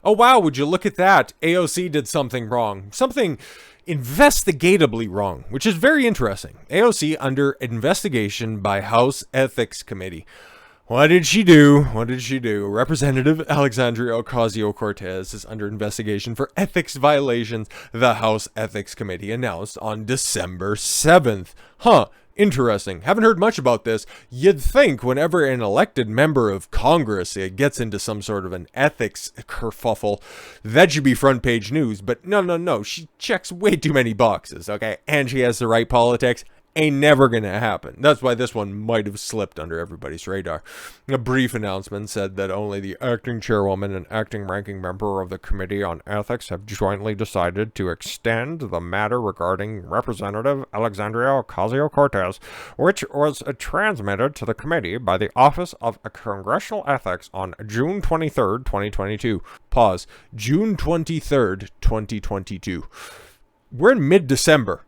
Oh wow, would you look at that? AOC did something wrong. Something investigatably wrong, which is very interesting. AOC under investigation by House Ethics Committee. What did she do? What did she do? Representative Alexandria Ocasio-Cortez is under investigation for ethics violations, the House Ethics Committee announced on December 7th. Huh. Interesting. Haven't heard much about this. You'd think whenever an elected member of Congress gets into some sort of an ethics kerfuffle, that should be front page news. But no. She checks way too many boxes, okay? And she has the right politics. Ain't never gonna happen. That's why this one might have slipped under everybody's radar. A brief announcement said that only the acting chairwoman and acting ranking member of the Committee on Ethics have jointly decided to extend the matter regarding Representative Alexandria Ocasio-Cortez, which was transmitted to the committee by the Office of Congressional Ethics on June 23rd, 2022. Pause. June 23rd, 2022. We're in mid-December.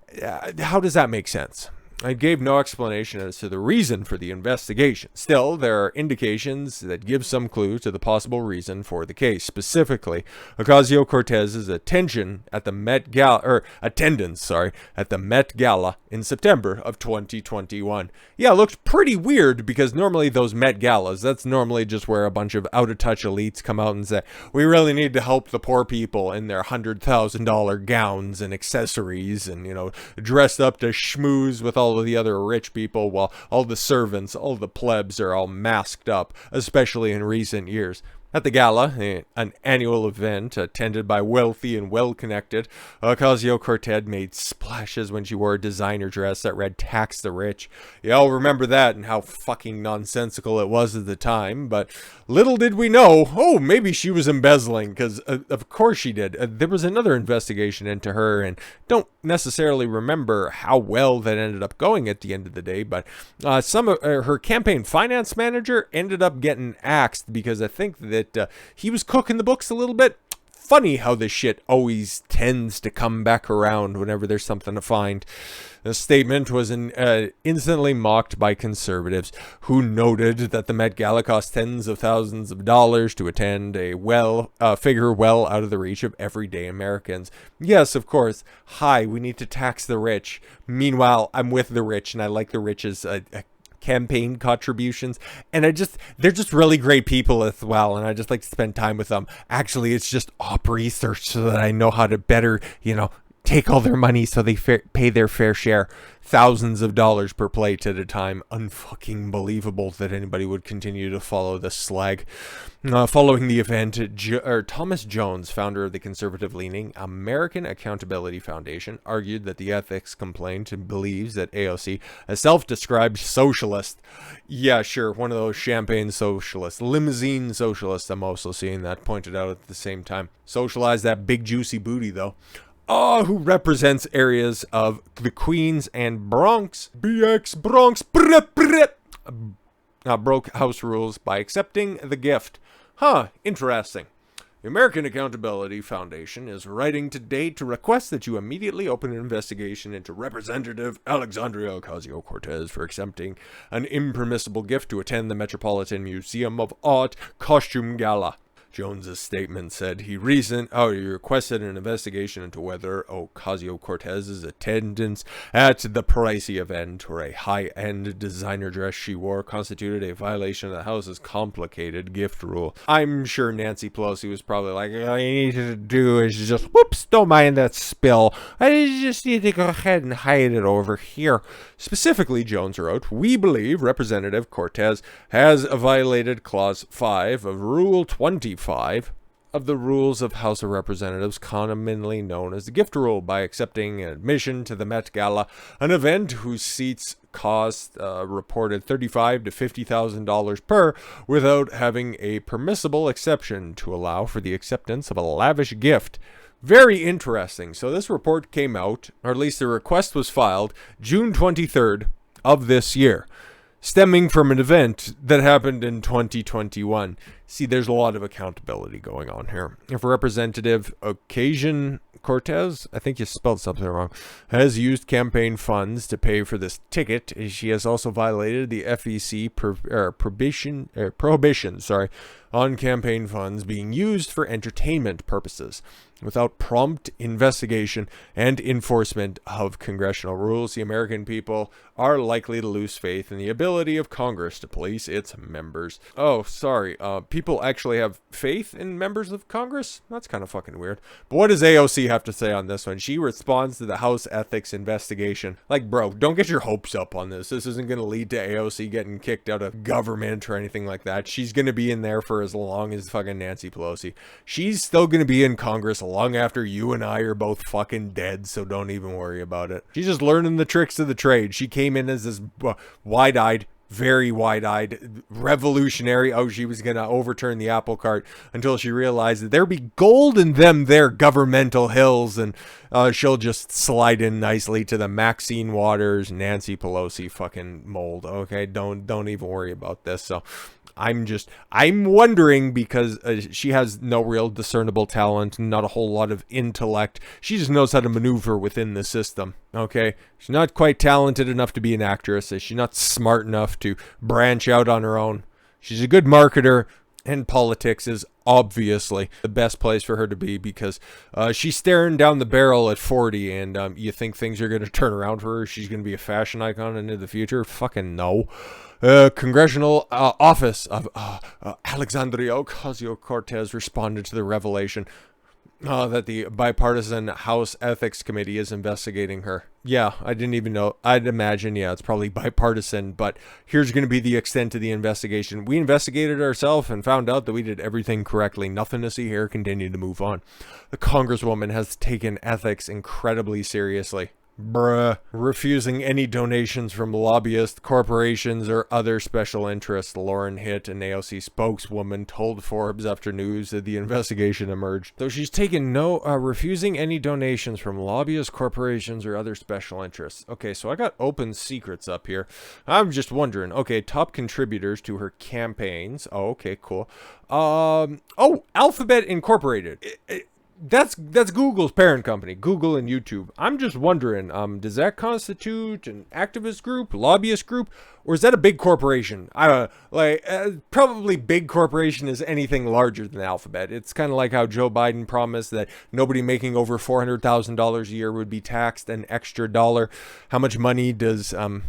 How does that make sense? I gave no explanation as to the reason for the investigation. Still, there are indications that give some clue to the possible reason for the case. Specifically, Ocasio-Cortez's attendance at the Met Gala in September of 2021. Yeah, it looked pretty weird because normally those Met Galas, that's normally just where a bunch of out-of-touch elites come out and say, we really need to help the poor people in their $100,000 gowns and accessories and, dressed up to schmooze with all of the other rich people while all the servants, all the plebs are all masked up, especially in recent years. At the gala, an annual event attended by wealthy and well-connected, Ocasio-Cortez made splashes when she wore a designer dress that read "Tax the Rich." Y'all remember that and how fucking nonsensical it was at the time, but little did we know, maybe she was embezzling, because of course she did. There was another investigation into her, and don't necessarily remember how well that ended up going at the end of the day, but some of her campaign finance manager ended up getting axed because I think that he was cooking the books a little bit. Funny how this shit always tends to come back around whenever there's something to find. The statement was instantly mocked by conservatives who noted that the Met Gala cost tens of thousands of dollars to attend, a figure well out of the reach of everyday Americans. Yes, of course. Hi, we need to tax the rich. Meanwhile, I'm with the rich and I like the rich's campaign contributions, and they're just really great people as well, and I just like to spend time with them. Actually, it's just op research so that I know how to better, take all their money so they pay their fair share. Thousands of dollars per plate at a time. Unfucking believable that anybody would continue to follow this slag. Following the event, Thomas Jones, founder of the conservative-leaning American Accountability Foundation, argued that the ethics complaint believes that AOC, a self-described socialist, yeah, sure, one of those champagne socialists, limousine socialists, I'm also seeing that pointed out at the same time. Socialize that big juicy booty, though. Who represents areas of the Queens and Bronx, BX Bronx, broke house rules by accepting the gift. Interesting. The American Accountability Foundation is writing today to request that you immediately open an investigation into Representative Alexandria Ocasio-Cortez for accepting an impermissible gift to attend the Metropolitan Museum of Art costume gala. Jones's statement said he requested an investigation into whether Ocasio-Cortez's attendance at the pricey event or a high-end designer dress she wore constituted a violation of the House's complicated gift rule. I'm sure Nancy Pelosi was probably like, all you need to do is just, whoops, don't mind that spill. I just need to go ahead and hide it over here. Specifically, Jones wrote, we believe Representative Cortez has violated Clause 5 of Rule 25 of the Rules of House of Representatives, commonly known as the gift rule, by accepting admission to the Met Gala, an event whose seats cost reported $35,000 to $50,000 per, without having a permissible exception to allow for the acceptance of a lavish gift. Very interesting. So this report came out, or at least the request was filed, June 23rd of this year, stemming from an event that happened in 2021. See, there's a lot of accountability going on here. If Representative Ocasio-Cortez, I think you spelled something wrong, has used campaign funds to pay for this ticket, she has also violated the FEC prohibition on campaign funds being used for entertainment purposes. Without prompt investigation and enforcement of congressional rules, the American people are likely to lose faith in the ability of Congress to police its members. Oh, sorry. People actually have faith in members of Congress? That's kind of fucking weird. But what does AOC have to say on this one? She responds to the House ethics investigation. Like, bro, don't get your hopes up on this. This isn't going to lead to AOC getting kicked out of government or anything like that. She's going to be in there for as long as fucking Nancy Pelosi. She's still going to be in Congress long after you and I are both fucking dead, so don't even worry about it. She's just learning the tricks of the trade. She came in as this wide-eyed, very wide-eyed revolutionary. Oh, she was going to overturn the apple cart until she realized that there be gold in them there governmental hills, and she'll just slide in nicely to the Maxine Waters, Nancy Pelosi fucking mold. Okay, don't even worry about this. So I'm wondering, because she has no real discernible talent, not a whole lot of intellect. She just knows how to maneuver within the system, okay? She's not quite talented enough to be an actress. She's not smart enough to branch out on her own. She's a good marketer, and politics is obviously the best place for her to be, because she's staring down the barrel at 40, and you think things are going to turn around for her? She's going to be a fashion icon into the future? Fucking no. Congressional office of Alexandria Ocasio-Cortez responded to the revelation that the bipartisan House Ethics Committee is investigating her. Yeah, I didn't even know. I'd imagine, yeah, it's probably bipartisan, but here's going to be the extent of the investigation. We investigated ourselves and found out that we did everything correctly. Nothing to see here. Continue to move on. The Congresswoman has taken ethics incredibly seriously. Bruh. Refusing any donations from lobbyists, corporations, or other special interests, Lauren Hitt, an AOC spokeswoman, told Forbes after news that the investigation emerged. Though she's taken refusing any donations from lobbyists, corporations, or other special interests. Okay, so I got open secrets up here. I'm just wondering. Okay, top contributors to her campaigns. Oh, okay, cool. Alphabet Incorporated. That's Google's parent company, Google and YouTube. I'm just wondering, does that constitute an activist group, lobbyist group, or is that a big corporation? I don't know, probably big corporation is anything larger than Alphabet. It's kind of like how Joe Biden promised that nobody making over $400,000 a year would be taxed an extra dollar. How much money does the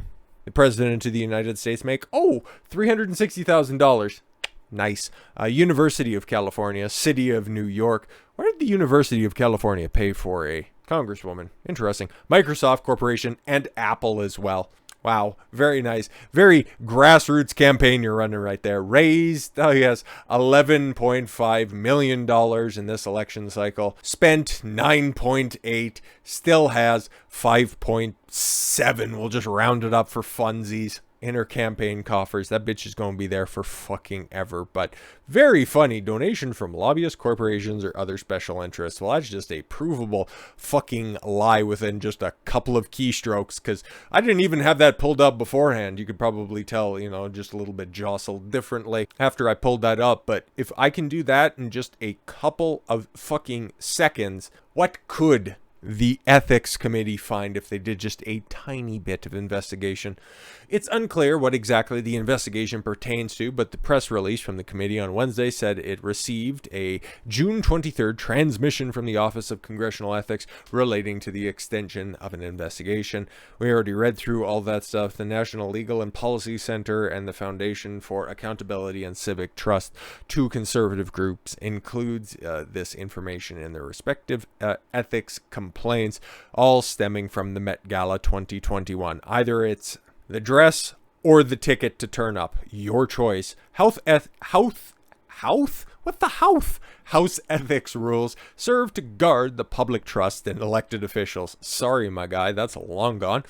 President of the United States make? Oh, $360,000. Nice. University of California, City of New York. Why did the University of California pay for a congresswoman? Interesting. Microsoft Corporation and Apple as well. Wow, very nice. Very grassroots campaign you're running right there. Raised, oh yes, $11.5 million in this election cycle. Spent 9.8, still has 5.7. We'll just round it up for funsies in her campaign coffers. That bitch is going to be there for fucking ever. But very funny. Donation from lobbyists, corporations, or other special interests. Well, that's just a provable fucking lie within just a couple of keystrokes, because I didn't even have that pulled up beforehand. You could probably tell, you know, just a little bit jostled differently after I pulled that up. But if I can do that in just a couple of fucking seconds, what could the ethics committee find if they did just a tiny bit of investigation? It's unclear what exactly the investigation pertains to, but the press release from the committee on Wednesday said it received a June 23rd transmission from the Office of Congressional Ethics relating to the extension of an investigation. We already read through all that stuff. The National Legal and Policy Center and the Foundation for Accountability and Civic Trust, two conservative groups, includes this information in their respective ethics complaints, all stemming from the Met Gala 2021. Either it's the dress or the ticket to turn up. Your choice. House ethics rules serve to guard the public trust in elected officials. Sorry, my guy, that's long gone.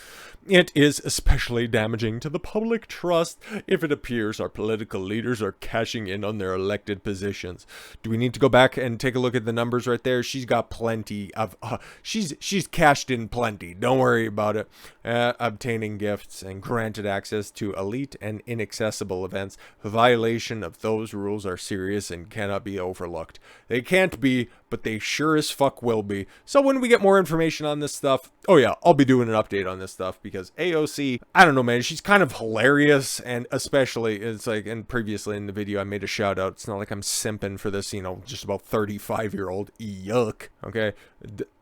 It is especially damaging to the public trust if it appears our political leaders are cashing in on their elected positions. Do we need to go back and take a look at the numbers right there? She's got plenty of, she's cashed in plenty. Don't worry about it. Obtaining gifts and granted access to elite and inaccessible events. The violation of those rules are serious and cannot be overlooked. They can't be, but they sure as fuck will be. So when we get more information on this stuff, oh yeah, I'll be doing an update on this stuff, because AOC, I don't know, man, she's kind of hilarious, and especially, it's like, and previously in the video I made a shout out, it's not like I'm simping for this, just about 35-year-old, yuck, okay?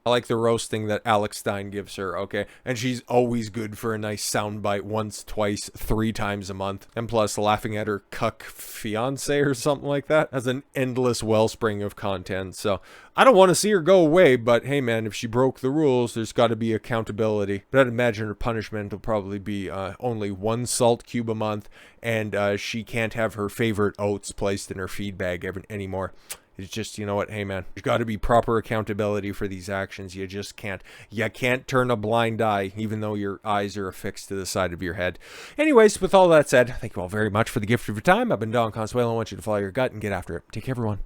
I like the roasting that Alex Stein gives her, okay? And she's always good for a nice soundbite once, twice, 3 times a month. And plus, laughing at her cuck fiance or something like that has an endless wellspring of content. So I don't want to see her go away, but hey man, if she broke the rules, there's got to be accountability. But I'd imagine her punishment will probably be only 1 salt cube a month, and she can't have her favorite oats placed in her feed bag anymore. It's just, you know what, hey man, there's got to be proper accountability for these actions. You just can't. You can't turn a blind eye, even though your eyes are affixed to the side of your head. Anyways, with all that said, thank you all very much for the gift of your time. I've been Don Consuelo. I want you to follow your gut and get after it. Take care, everyone.